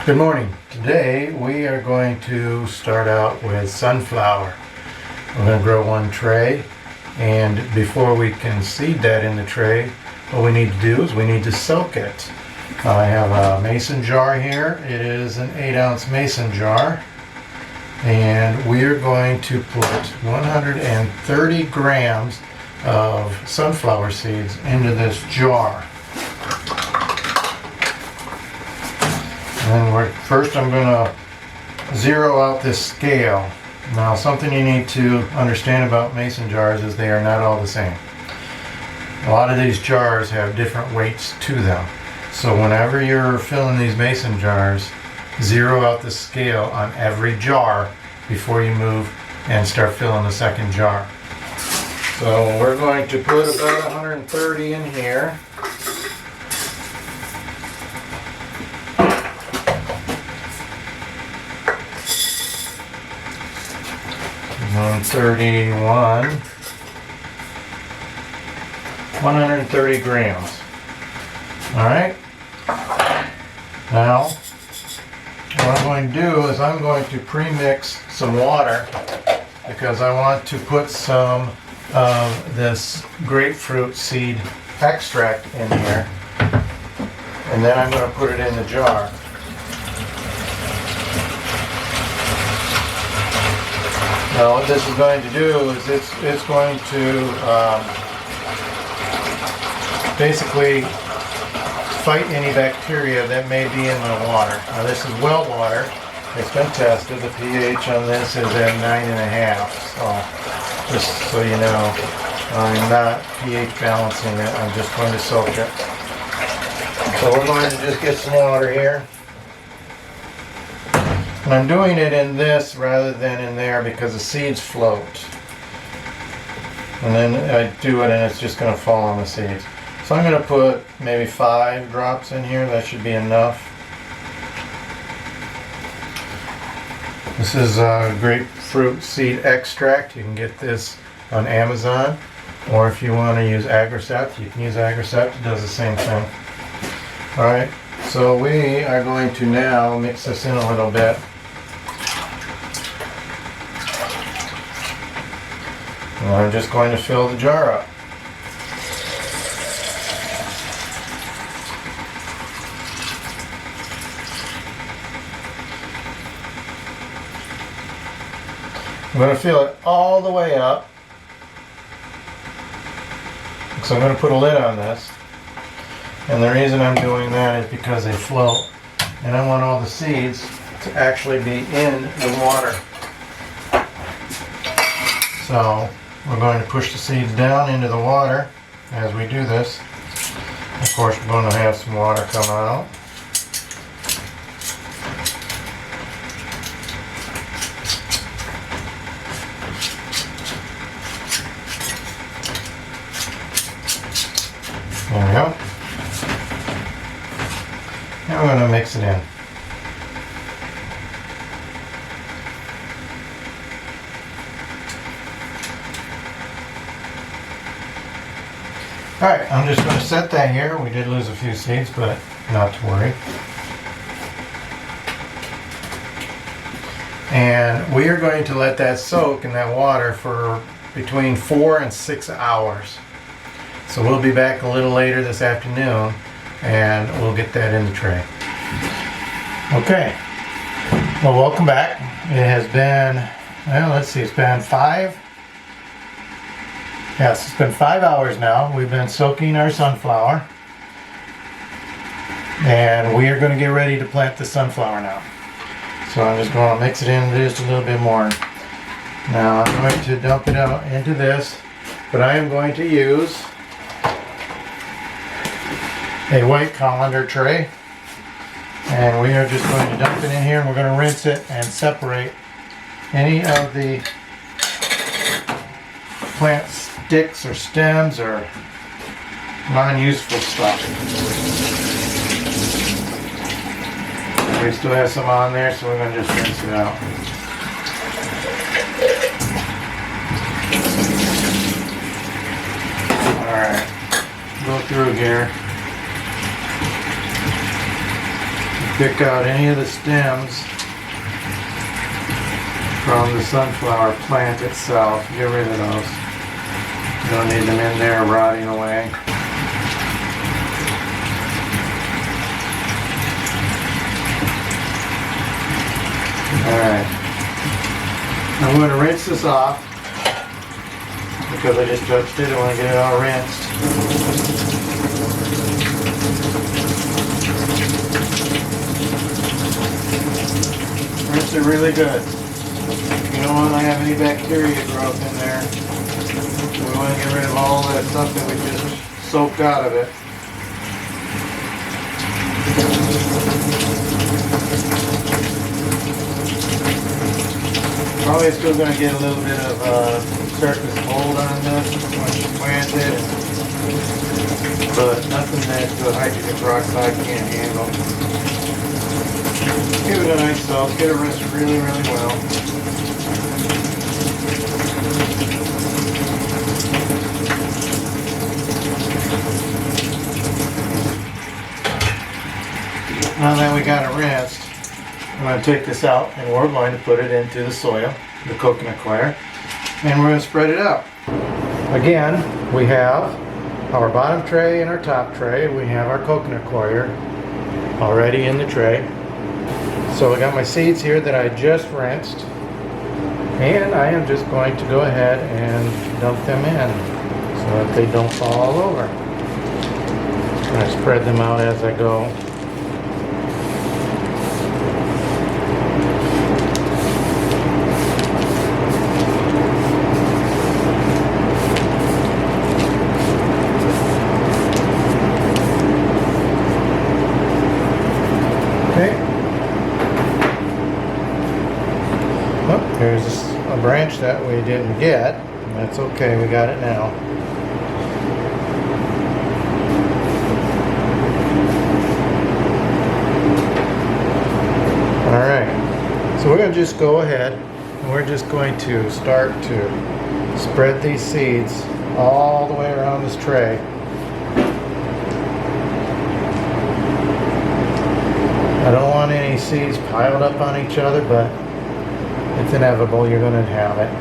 Good morning. Today we are going to start out with sunflower. We're going to grow one tray, and before we can seed that in the tray, what we need to do is we need to soak it. I have a mason jar here. It is an 8-ounce mason jar, and we're going to put 130 grams of sunflower seeds into this jar. And first I'm going to zero out this scale. Now, something you need to understand about mason jars is they are not all the same. A lot of these jars have different weights to them. So whenever you're filling these mason jars, zero out the scale on every jar before you move and start filling the second jar. So we're going to put about 130 in here. 131, 130 grams. All right. Now, what I'm going to do is I'm going to pre-mix some water because I want to put some of this grapefruit seed extract in here, and then I'm going to put it in the jar. Now what this is going to do is it's going to basically fight any bacteria that may be in the water. Now this is well water. It's been tested. The pH on this is at 9.5. So just so you know, I'm not pH balancing it. I'm just going to soak it. So we're going to just get some water here. And I'm doing it in this rather than in there because the seeds float. And then I do it and it's just going to fall on the seeds. So I'm going to put maybe 5 drops in here. That should be enough. This is grapefruit seed extract. You can get this on Amazon. Or if you want to use Agricept, you can use Agricept. It does the same thing. Alright, so we are going to now mix this in a little bit. And I'm just going to fill the jar up. I'm going to fill it all the way up. So I'm going to put a lid on this. And the reason I'm doing that is because they float. And I want all the seeds to actually be in the water. So we're going to push the seeds down into the water as we do this. Of course, we're going to have some water come out. There we go. Now we're going to mix it in. Alright, I'm just going to set that here. We did lose a few seeds, but not to worry. And we are going to let that soak in that water for between 4 and 6 hours. So we'll be back a little later this afternoon and we'll get that in the tray. Okay, well, welcome back. It has been, well, let's see, it's been 5 hours now. We've been soaking our sunflower, and we are going to get ready to plant the sunflower now. So I'm just going to mix it in just a little bit more. Now I'm going to dump it out into this, but I am going to use a white colander tray, and we are just going to dump it in here, and we're going to rinse it and separate any of the plant sticks or stems or non-useful stuff. We still have some on there, so we're going to just rinse it out. Alright, go through here. Pick out any of the stems from the sunflower plant itself. Get rid of those. You don't need them in there rotting away. Alright. I'm going to rinse this off because I just touched it. I want to get it all rinsed. Rinse it really good. You don't want to have any bacteria growth in there. So we want to get rid of all that stuff that we just soaked out of it. Probably still going to get a little bit of surface mold on this once you plant it, but nothing that the hydrogen peroxide can't handle. Give it a nice soak, get it rinsed really, really well. Now that we got it rinsed, I'm going to take this out and we're going to put it into the soil, the coconut coir, and we're going to spread it out. Again, we have our bottom tray and our top tray. We have our coconut coir already in the tray. So I got my seeds here that I just rinsed, and I am just going to go ahead and dump them in so that they don't fall all over. I'm going to spread them out as I go. There's a branch that we didn't get. That's okay, we got it now. Alright, so we're going to just go ahead and we're just going to start to spread these seeds all the way around this tray. I don't want any seeds piled up on each other, but it's inevitable, you're going to have it.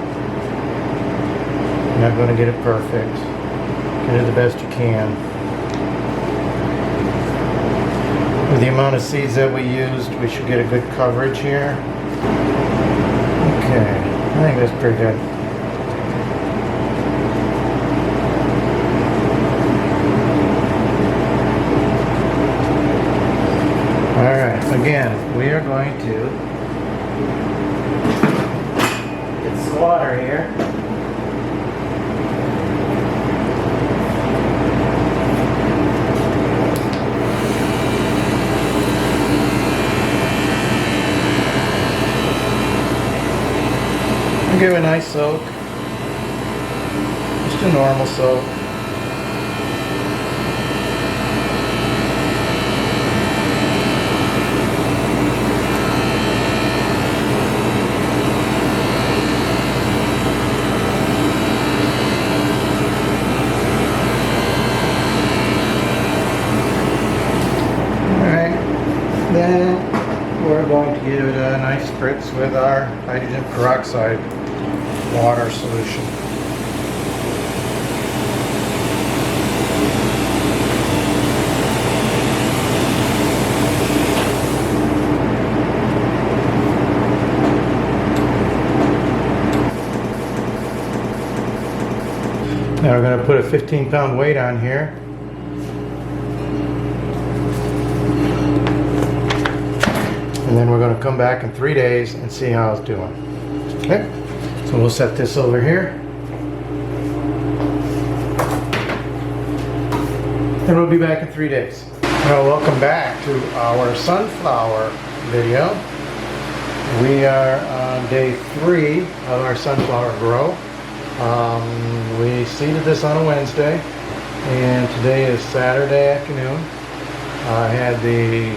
You're not going to get it perfect. Get it the best you can. With the amount of seeds that we used, we should get a good coverage here. Okay, I think that's pretty good. Alright, again, we are going to water here. I'll give it a nice soak. Just a normal soak. Then we're going to give it a nice spritz with our hydrogen peroxide water solution. Now we're going to put a 15-pound weight on here. And then we're going to come back in 3 days and see how it's doing. Okay, so we'll set this over here. And we'll be back in 3 days. Well, welcome back to our sunflower video. We are on day 3 of our sunflower grow. We seeded this on a Wednesday, and today is Saturday afternoon. I had the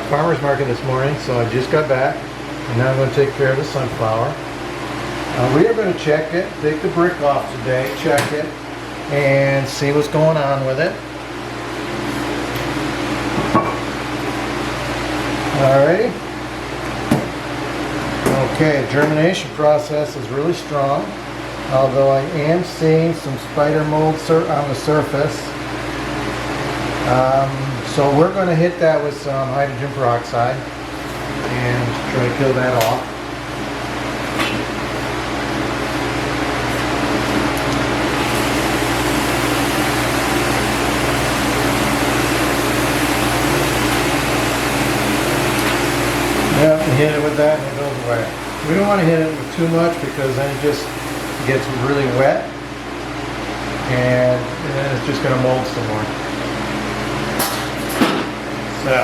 farmer's market this morning, so I just got back, and now I'm going to take care of the sunflower. We are going to check it, take the brick off today, check it, and see what's going on with it. Alrighty. Okay, germination process is really strong, although I am seeing some spider mold on the surface. So we're going to hit that with some hydrogen peroxide and try to kill that off. Yeah, we hit it with that and it goes away. We don't want to hit it with too much because then it just gets really wet and then it's just going to mold some more. So,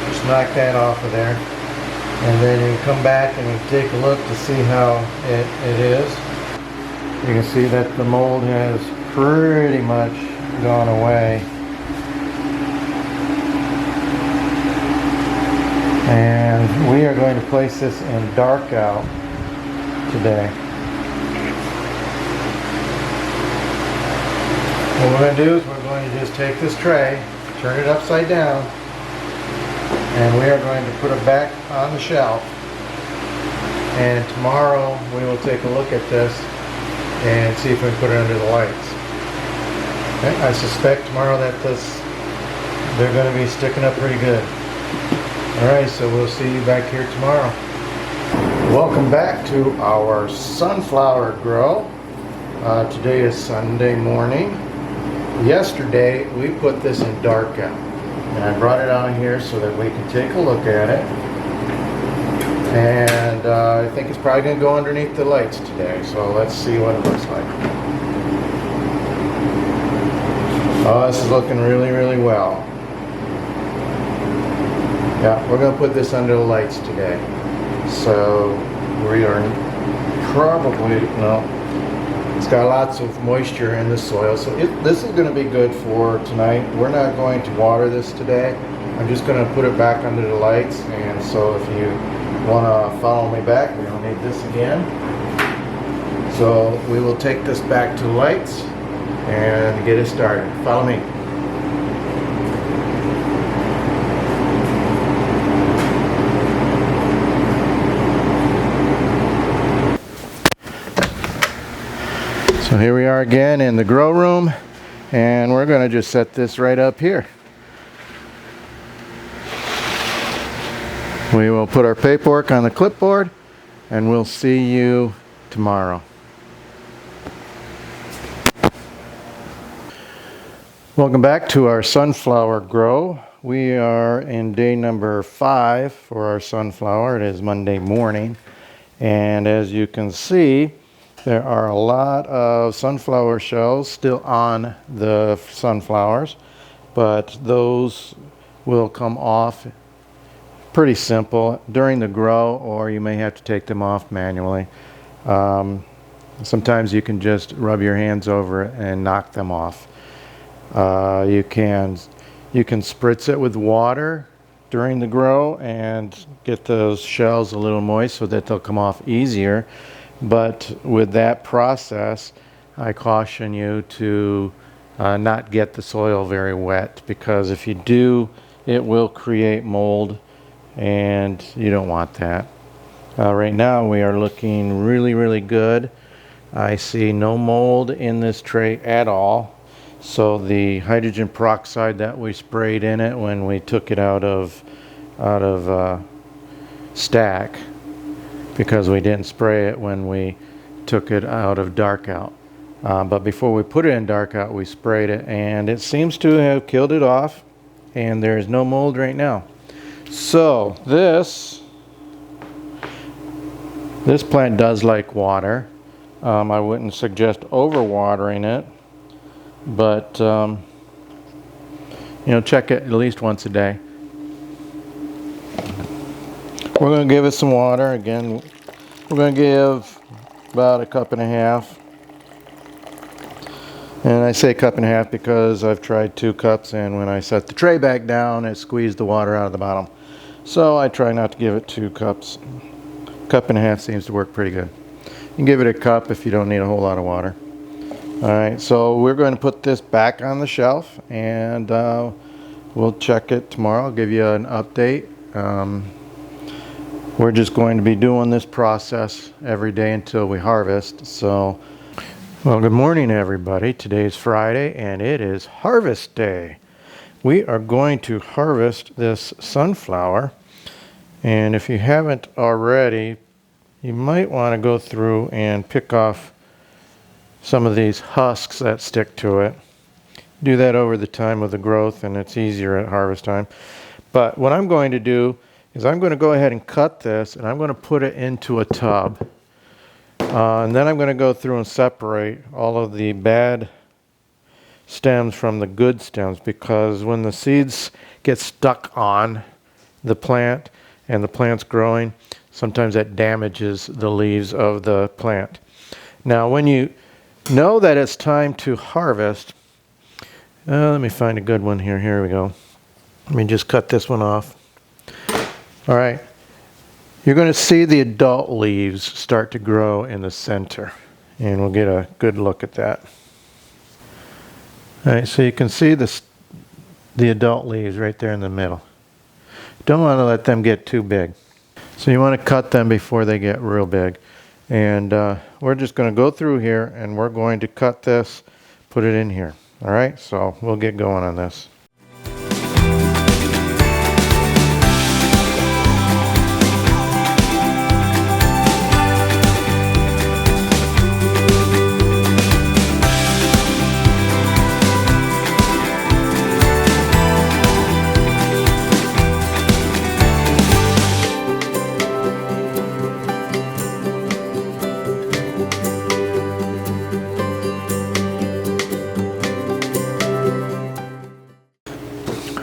just knock that off of there. And then you come back and you take a look to see how it is. You can see that the mold has pretty much gone away. And we are going to place this in darkout today. What we're going to do is we're going to just take this tray, turn it upside down, and we are going to put it back on the shelf. And tomorrow we will take a look at this and see if we can put it under the lights. Okay, I suspect tomorrow that they're going to be sticking up pretty good. Alright, so we'll see you back here tomorrow. Welcome back to our sunflower grow. Today is Sunday morning. Yesterday we put this in darkout. And I brought it out here so that we can take a look at it. And I think it's probably going to go underneath the lights today. So let's see what it looks like. Oh, this is looking really, really well. Yeah, we're going to put this under the lights today. So we are probably, no, it's got lots of moisture in the soil. So this is going to be good for tonight. We're not going to water this today. I'm just going to put it back under the lights. And so if you want to follow me back, we don't need this again. So we will take this back to the lights and get it started. Follow me. So here we are again in the grow room, and we're going to just set this right up here. We will put our paperwork on the clipboard, and we'll see you tomorrow. Welcome back to our sunflower grow. We are in day number 5 for our sunflower. It is Monday morning, and as you can see, there are a lot of sunflower shells still on the sunflowers, but those will come off pretty simple during the grow, or you may have to take them off manually. Sometimes you can just rub your hands over it and knock them off. You can spritz it with water during the grow and get those shells a little moist so that they'll come off easier. But with that process, I caution you to not get the soil very wet, because if you do, it will create mold, and you don't want that. Right now we are looking really, really good. I see no mold in this tray at all. So the hydrogen peroxide that we sprayed in it when we took it out of stack, because we didn't spray it when we took it out of darkout. But before we put it in darkout, we sprayed it, and it seems to have killed it off, and there is no mold right now. So this plant does like water. I wouldn't suggest overwatering it, but check it at least once a day. We're going to give it some water. Again, we're going to give about 1.5 cups. And I say 1.5 cups because I've tried 2 cups, and when I set the tray back down, it squeezed the water out of the bottom. So I try not to give it 2 cups. 1.5 cups seems to work pretty good. You can give it 1 cup if you don't need a whole lot of water. Alright, so we're going to put this back on the shelf, and we'll check it tomorrow. I'll give you an update We're just going to be doing this process every day until we harvest. So, well, good morning everybody. Today's Friday and it is harvest day. We are going to harvest this sunflower, and if you haven't already, you might want to go through and pick off some of these husks that stick to it. Do that over the time of the growth and it's easier at harvest time. But what I'm going to do is I'm going to go ahead and cut this and I'm going to put it into a tub. And then I'm going to go through and separate all of the bad stems from the good stems, because when the seeds get stuck on the plant and the plant's growing, sometimes that damages the leaves of the plant. Now when you know that it's time to harvest, let me find a good one here. Here we go. Let me just cut this one off. All right. You're going to see the adult leaves start to grow in the center, and we'll get a good look at that. All right, so you can see the adult leaves right there in the middle. Don't want to let them get too big. So you want to cut them before they get real big. And we're just going to go through here and we're going to cut this, put it in here. All right, so we'll get going on this.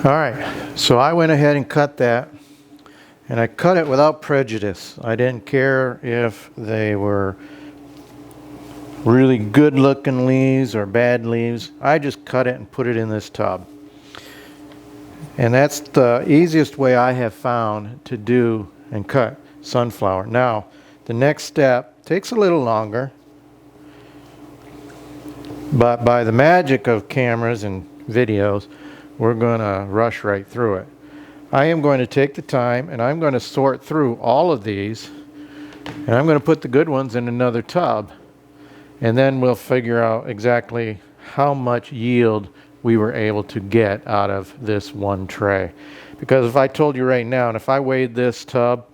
All right, so I went ahead and cut that, and I cut it without prejudice. I didn't care if they were really good looking leaves or bad leaves. I just cut it and put it in this tub. And that's the easiest way I have found to do and cut sunflower. Now, the next step takes a little longer, but by the magic of cameras and videos, we're going to rush right through it. I am going to take the time and I'm going to sort through all of these, and I'm going to put the good ones in another tub, and then we'll figure out exactly how much yield we were able to get out of this one tray. Because if I told you right now, and if I weighed this tub,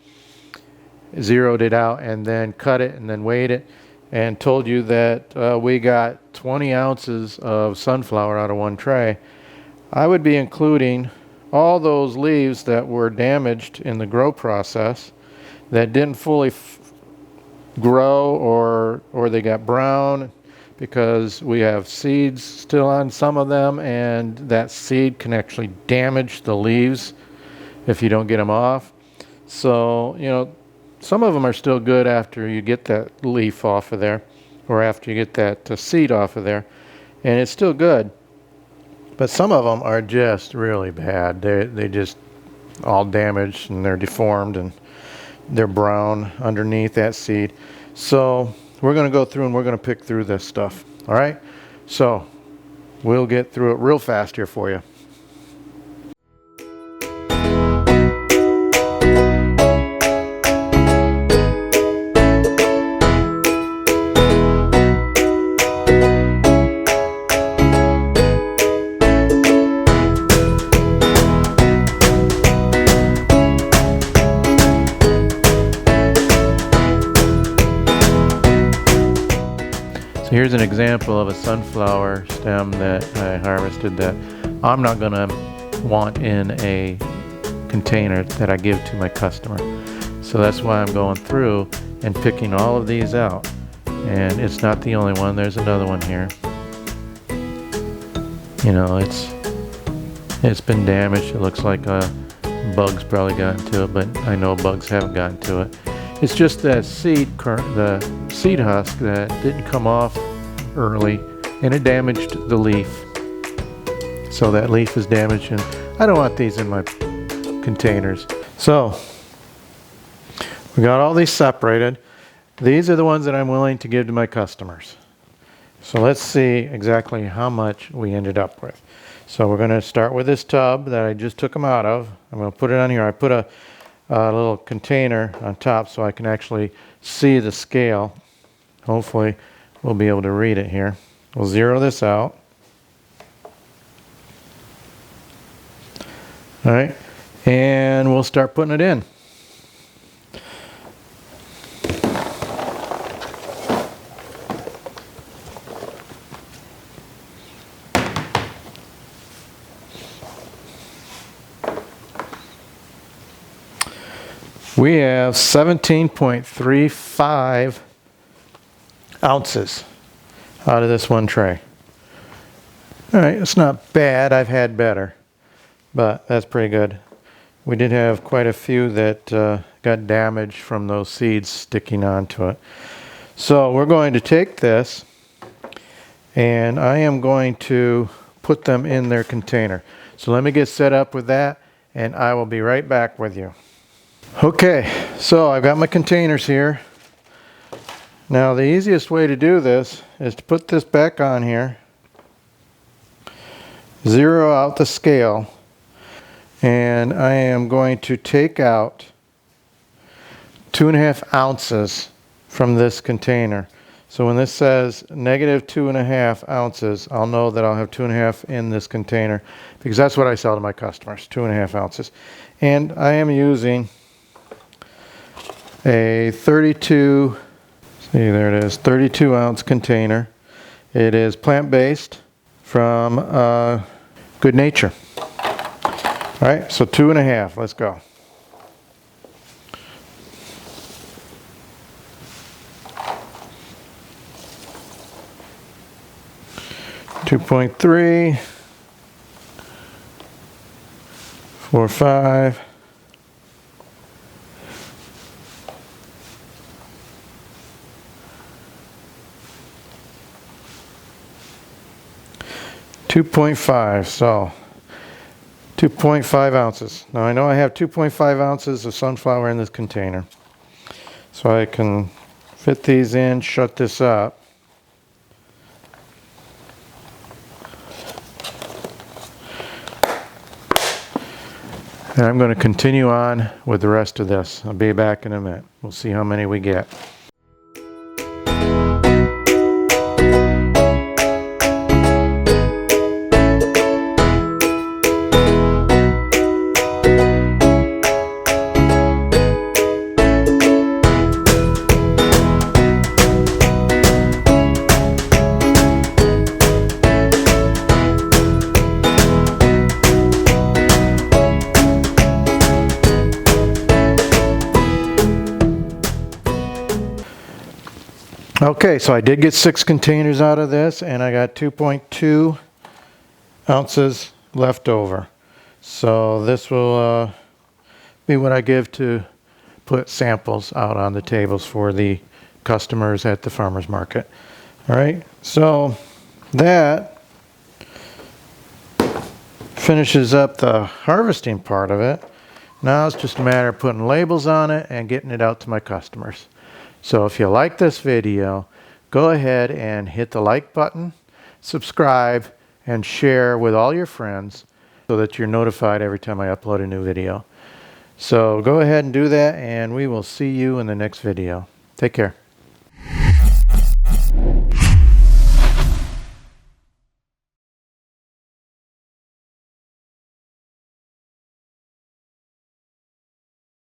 zeroed it out, and then cut it and then weighed it, and told you that we got 20 ounces of sunflower out of one tray, I would be including all those leaves that were damaged in the grow process, that didn't fully grow, or they got brown because we have seeds still on some of them, and that seed can actually damage the leaves if you don't get them off. So, you know, some of them are still good after you get that leaf off of there, or after you get that seed off of there, and it's still good. But some of them are just really bad. They just all damaged and they're deformed and they're brown underneath that seed. So we're going to go through and we're going to pick through this stuff. All right? So we'll get through it real fast here for you. Here's an example of a sunflower stem that I harvested that I'm not going to want in a container that I give to my customer. So that's why I'm going through and picking all of these out. And it's not the only one. There's another one here. You know, it's been damaged. It looks like bugs probably got into it, but I know bugs haven't gotten to it. It's just that the seed husk that didn't come off early, and it damaged the leaf. So that leaf is damaged, and I don't want these in my containers. So we got all these separated. These are the ones that I'm willing to give to my customers. So let's see exactly how much we ended up with. So we're going to start with this tub that I just took them out of. I'm going to put it on here. I put a little container on top so I can actually see the scale. Hopefully we'll be able to read it here. We'll zero this out. All right, and we'll start putting it in. We have 17.35 ounces out of this one tray. All right, it's not bad. I've had better, but that's pretty good. We did have quite a few that got damaged from those seeds sticking onto it. So we're going to take this and I am going to put them in their container. So let me get set up with that and I will be right back with you. Okay, so I've got my containers here. Now the easiest way to do this is to put this back on here, zero out the scale, and I am going to take out 2.5 ounces from this container. So when this says negative 2.5 ounces, I'll know that I'll have 2.5 in this container because that's what I sell to my customers, 2.5 ounces. And I am using a 32, see there it is, 32 ounce container. It is plant-based from Good Nature. All right, so 2.5, let's go. .3, 4, 5. 2.5, so 2.5 ounces. Now I know I have 2.5 ounces of sunflower in this container. So I can fit these in, shut this up. And I'm going to continue on with the rest of this. I'll be back in a minute. We'll see how many we get. Okay, so I did get 6 containers out of this and I got 2.2 ounces left over. So this will be what I give to put samples out on the tables for the customers at the farmer's market. All right, so that finishes up the harvesting part of it. Now it's just a matter of putting labels on it and getting it out to my customers. So if you like this video, go ahead and hit the like button, subscribe, and share with all your friends so that you're notified every time I upload a new video. So go ahead and do that, and we will see you in the next video. Take care.